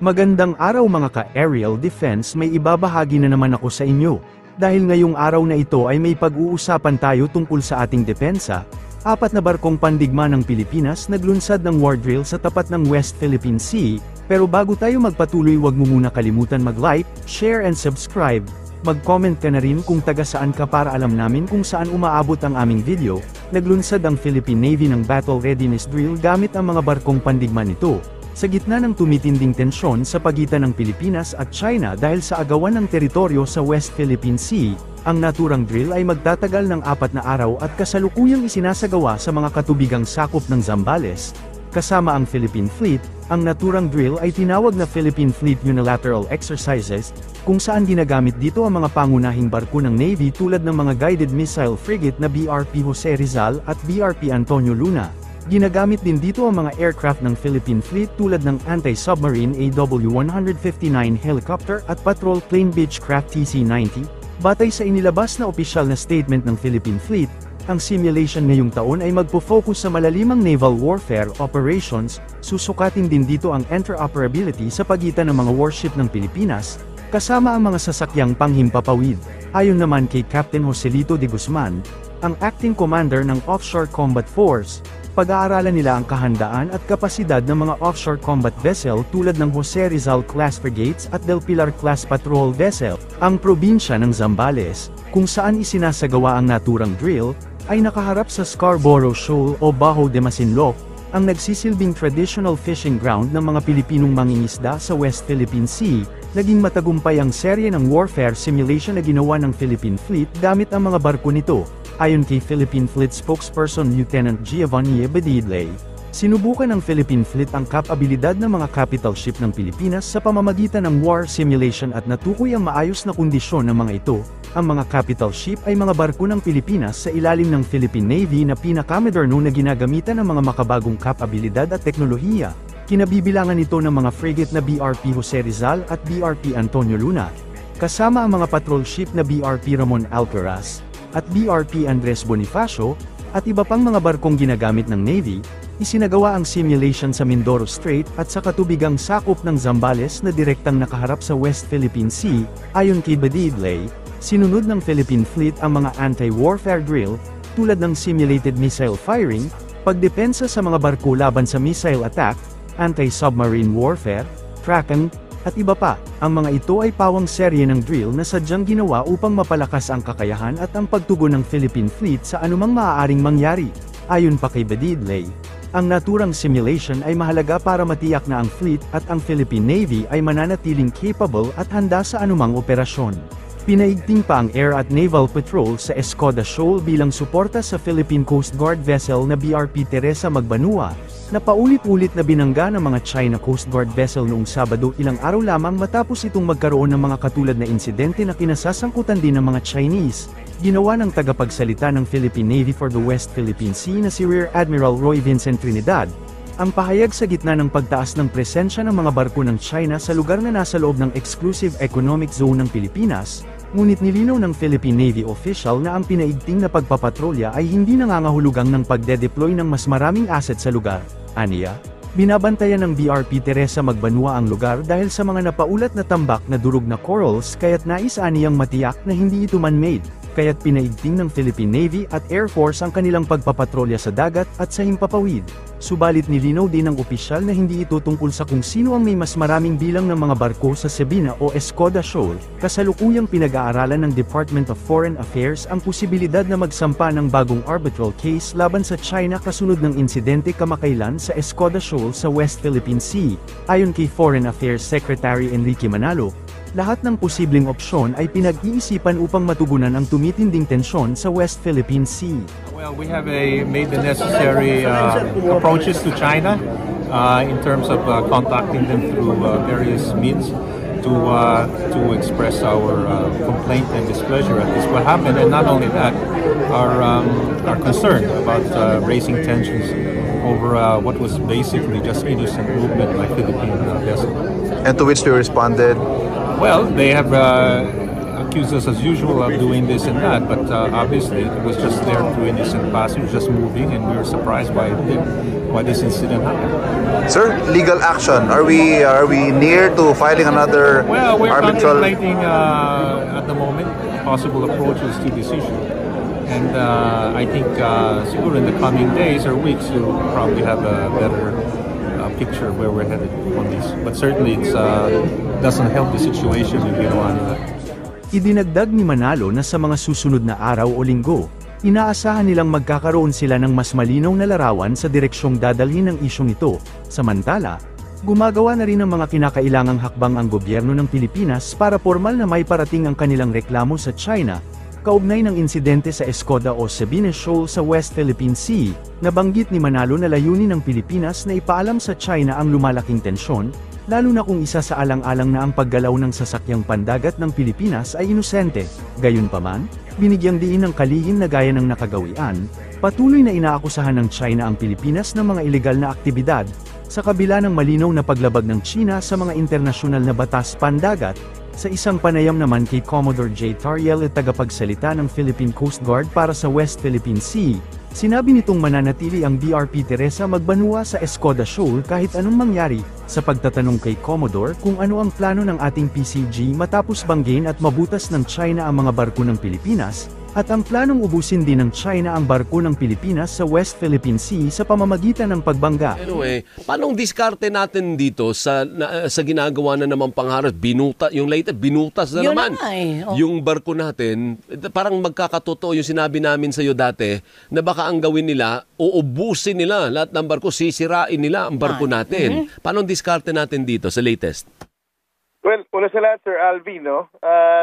Magandang araw mga ka-aerial defense, may ibabahagi na naman ako sa inyo. Dahil ngayong araw na ito ay may pag-uusapan tayo tungkol sa ating depensa. 4 na barkong pandigma ng Pilipinas naglunsad ng war drill sa tapat ng West Philippine Sea. Pero bago tayo magpatuloy, wag mo muna kalimutan mag-like, share and subscribe. Mag-comment ka na rin kung taga saan ka para alam namin kung saan umaabot ang aming video. Naglunsad ang Philippine Navy ng Battle Readiness Drill gamit ang mga barkong pandigma nito. Sa gitna ng tumitinding tensyon sa pagitan ng Pilipinas at China dahil sa agawan ng teritoryo sa West Philippine Sea, ang naturang drill ay magtatagal ng 4 na araw at kasalukuyang isinasagawa sa mga katubigang sakop ng Zambales. Kasama ang Philippine Fleet, ang naturang drill ay tinawag na Philippine Fleet Unilateral Exercises, kung saan ginagamit dito ang mga pangunahing barko ng Navy tulad ng mga guided missile frigate na BRP Jose Rizal at BRP Antonio Luna. Ginagamit din dito ang mga aircraft ng Philippine Fleet tulad ng anti-submarine AW-159 helicopter at patrol plane Beechcraft TC-90. Batay sa inilabas na opisyal na statement ng Philippine Fleet, ang simulation ngayong taon ay magpo-focus sa malalimang naval warfare operations. Susukatin din dito ang interoperability sa pagitan ng mga warship ng Pilipinas, kasama ang mga sasakyang panghimpapawid. Ayon naman kay Captain Joselito de Guzman, ang acting commander ng Offshore Combat Force, pag-aaralan nila ang kahandaan at kapasidad ng mga offshore combat vessel tulad ng Jose Rizal class frigates at Del Pilar class patrol vessel. Ang probinsya ng Zambales, kung saan isinasagawa ang naturang drill, ay nakaharap sa Scarborough Shoal o Bajo de Masinloc, ang nagsisilbing traditional fishing ground ng mga Pilipinong mangingisda sa West Philippine Sea. Naging matagumpay ang serye ng warfare simulation na ginawa ng Philippine Fleet gamit ang mga barko nito. Ayon kay Philippine Fleet spokesperson Lieutenant Giovanni Badidley, sinubukan ng Philippine Fleet ang kapabilidad ng mga capital ship ng Pilipinas sa pamamagitan ng war simulation at natukoy ang maayos na kondisyon ng mga ito. Ang mga capital ship ay mga barko ng Pilipinas sa ilalim ng Philippine Navy na pinakamoderno na ginagamitan ng mga makabagong kapabilidad at teknolohiya. Kinabibilangan ito ng mga frigate na BRP Jose Rizal at BRP Antonio Luna, kasama ang mga patrol ship na BRP Ramon Alcaraz at BRP Andres Bonifacio, at iba pang mga barkong ginagamit ng Navy. Isinagawa ang simulation sa Mindoro Strait at sa katubigang sakop ng Zambales na direktang nakaharap sa West Philippine Sea. Ayon kay Badidley, sinunod ng Philippine Fleet ang mga anti-warfare drill, tulad ng simulated missile firing, pagdepensa sa mga barko laban sa missile attack, anti-submarine warfare, tracking, at iba pa. Ang mga ito ay pawang serye ng drill na sadyang ginawa upang mapalakas ang kakayahan at ang pagtugon ng Philippine Fleet sa anumang maaaring mangyari. Ayon pa kay Badidley, ang naturang simulation ay mahalaga para matiyak na ang fleet at ang Philippine Navy ay mananatiling capable at handa sa anumang operasyon. Pinaigting pa ang Air at Naval Patrol sa Escoda Shoal bilang suporta sa Philippine Coast Guard vessel na BRP Teresa Magbanua, na paulit-ulit na binangga ng mga China Coast Guard vessel noong Sabado, ilang araw lamang matapos itong magkaroon ng mga katulad na insidente na kinasasangkutan din ng mga Chinese. Ginawa ng tagapagsalita ng Philippine Navy for the West Philippine Sea na si Rear Admiral Roy Vincent Trinidad, ang pahayag sa gitna ng pagtaas ng presensya ng mga barko ng China sa lugar na nasa loob ng Exclusive Economic Zone ng Pilipinas. Ngunit nilinaw ng Philippine Navy official na ang pinaigting na pagpapatrolya ay hindi nangangahulugang ng pagde-deploy ng mas maraming asset sa lugar. Aniya, binabantayan ng BRP Teresa Magbanua ang lugar dahil sa mga napaulat na tambak na durog na corals, kaya't nais aniyang matiyak na hindi ito man-made. Kaya't pinaigting ng Philippine Navy at Air Force ang kanilang pagpapatrolya sa dagat at sa himpapawid. Subalit nilinaw din ng opisyal na hindi ito tungkol sa kung sino ang may mas maraming bilang ng mga barko sa Sabina o Escoda Shoal. Kasalukuyang pinag-aaralan ng Department of Foreign Affairs ang posibilidad na magsampa ng bagong arbitral case laban sa China kasunod ng insidente kamakailan sa Escoda Shoal sa West Philippine Sea. Ayon kay Foreign Affairs Secretary Enrique Manalo, lahat ng posibleng opsyon ay pinag-iisipan upang matugunan ang tumitinding tensyon sa West Philippine Sea. Well, we have made the necessary approaches to China in terms of contacting them through various means to express our complaint and displeasure at this what happened, and not only that, our concern about raising tensions over what was basically just innocent movement by Philippine vessel. And to which we responded? Well, they have accused us as usual of doing this and that, but obviously it was just there through innocent passage, just moving, and we were surprised by this incident happened. Sir, legal action. Are we near to filing another Well, we're arbitral? contemplating at the moment possible approaches to this issue. And I think siguro in the coming days or weeks, you'll probably have a better picture of where we're headed on this. But certainly it doesn't help the situation yung ginawa nila. Idinagdag ni Manalo na sa mga susunod na araw o linggo, inaasahan nilang magkakaroon sila ng mas malinaw na larawan sa direksyong dadalhin ng isyong ito. Samantala, gumagawa na rin ng mga kinakailangang hakbang ang gobyerno ng Pilipinas para formal na may parating ang kanilang reklamo sa China, kaugnay ng insidente sa Escoda o Sabine Shoal sa West Philippine Sea. Nabanggit ni Manalo na layunin ng Pilipinas na ipaalam sa China ang lumalaking tensyon, lalo na kung isa sa alang-alang na ang paggalaw ng sasakyang pandagat ng Pilipinas ay inosente. Gayunpaman, binigyang diin ng kalihim na gaya ng nakagawian, patuloy na inaakusahan ng China ang Pilipinas ng mga ilegal na aktibidad, sa kabila ng malinaw na paglabag ng China sa mga internasyonal na batas pandagat. Sa isang panayam naman kay Commodore J. Tariel at tagapagsalita ng Philippine Coast Guard para sa West Philippine Sea, sinabi nitong mananatili ang BRP Teresa Magbanua sa Escoda Shoal kahit anong mangyari. Sa pagtatanong kay Commodore kung ano ang plano ng ating PCG matapos banggain at mabutas ng China ang mga barko ng Pilipinas, at ang planong ubusin din ng China ang barko ng Pilipinas sa West Philippine Sea sa pamamagitan ng pagbangga. Anyway, paano diskarte natin dito sa ginagawa na naman pangharap? Yung latest, binutas na Yun naman. na nga eh. Oh. Yung barko natin, parang magkakatotoo yung sinabi namin sa iyo dati, na baka ang gawin nila, uubusin nila lahat ng barko, sisirain nila ang barko natin. Paano diskarte natin dito sa latest? Well, una sa lahat, Sir Alvin, no?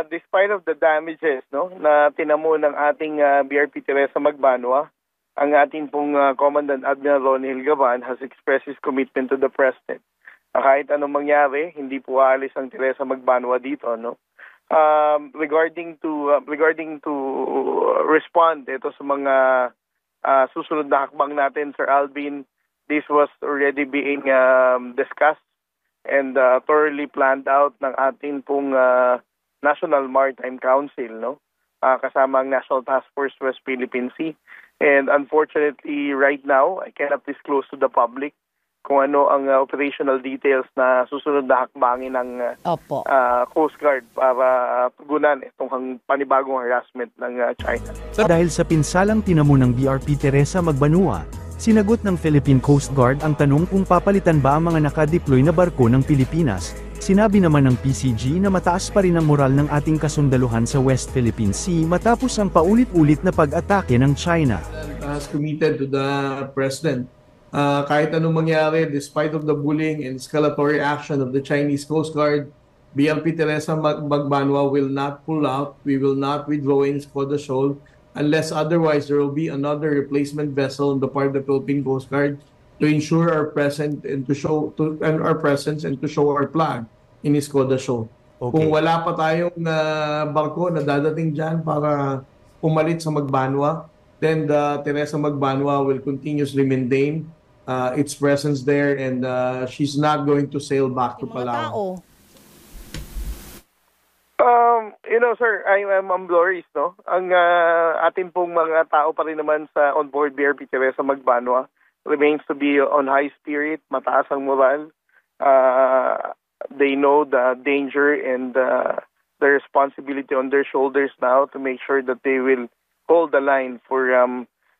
Despite of the damages, no, na tinamo ng ating BRP Teresa Magbanua, ang ating pong Commandant Admiral Ronnie Hilgaban has expressed his commitment to the President. Kahit anong mangyari, hindi po aalis ang Teresa Magbanua dito, no? Regarding to respond ito sa mga susunod na hakbang natin, Sir Alvin, this was already being discussed and thoroughly planned out ng ating pong National Maritime Council, no? Kasama ang National Task Force West Philippine Sea. And unfortunately, right now, I cannot disclose to the public kung ano ang operational details na susunod na hakbangin ng Coast Guard para tugunan itong panibagong harassment ng China. Dahil sa pinsalang tinamo ng BRP Teresa Magbanua, sinagot ng Philippine Coast Guard ang tanong kung papalitan ba ang mga nakadeploy na barko ng Pilipinas. Sinabi naman ng PCG na mataas pa rin ang moral ng ating kasundaluhan sa West Philippine Sea matapos ang paulit-ulit na pag-atake ng China. Has committed to the President. Kahit anong mangyari, despite of the bullying and escalatory action of the Chinese Coast Guard, BRP Teresa Magbanua will not pull out. We will not withdraw in Escoda Shoal unless otherwise there will be another replacement vessel on the part of the Philippine Coast Guard to ensure our presence and to show our flag in Escoda Shoal. Okay. Kung wala pa tayong barko na dadating dyan para pumalit sa Magbanua, then the Teresa Magbanua will continuously maintain its presence there, and she's not going to sail back to Palawan. Sir, I'm Loris, no? Ang atin pong mga tao pa rin naman sa onboard BRP Teresa Magbanua remains to be on high spirit, mataas ang moral. They know the danger and the responsibility on their shoulders now to make sure that they will hold the line for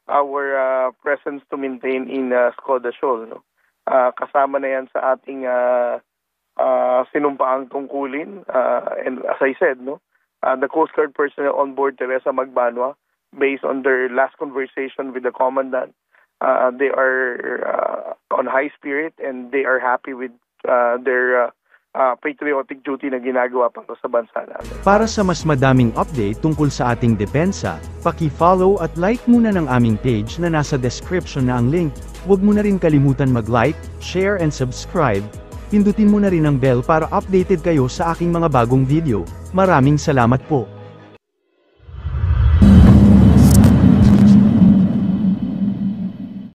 our presence to maintain in Escoda Shoal. No? Kasama na yan sa ating sinumpaang tungkulin. And as I said, no, the Coast Guard personnel on board Teresa Magbanua, based on their last conversation with the Commandant, they are on high spirit and they are happy with their patriotic duty na ginagawa para sa bansa natin. Para sa mas madaming update tungkol sa ating depensa, paki-follow at like muna ng aming page na nasa description na ang link. Huwag mo na rin kalimutan mag-like, share and subscribe. Pindutin mo na rin ang bell para updated kayo sa aking mga bagong video. Maraming salamat po.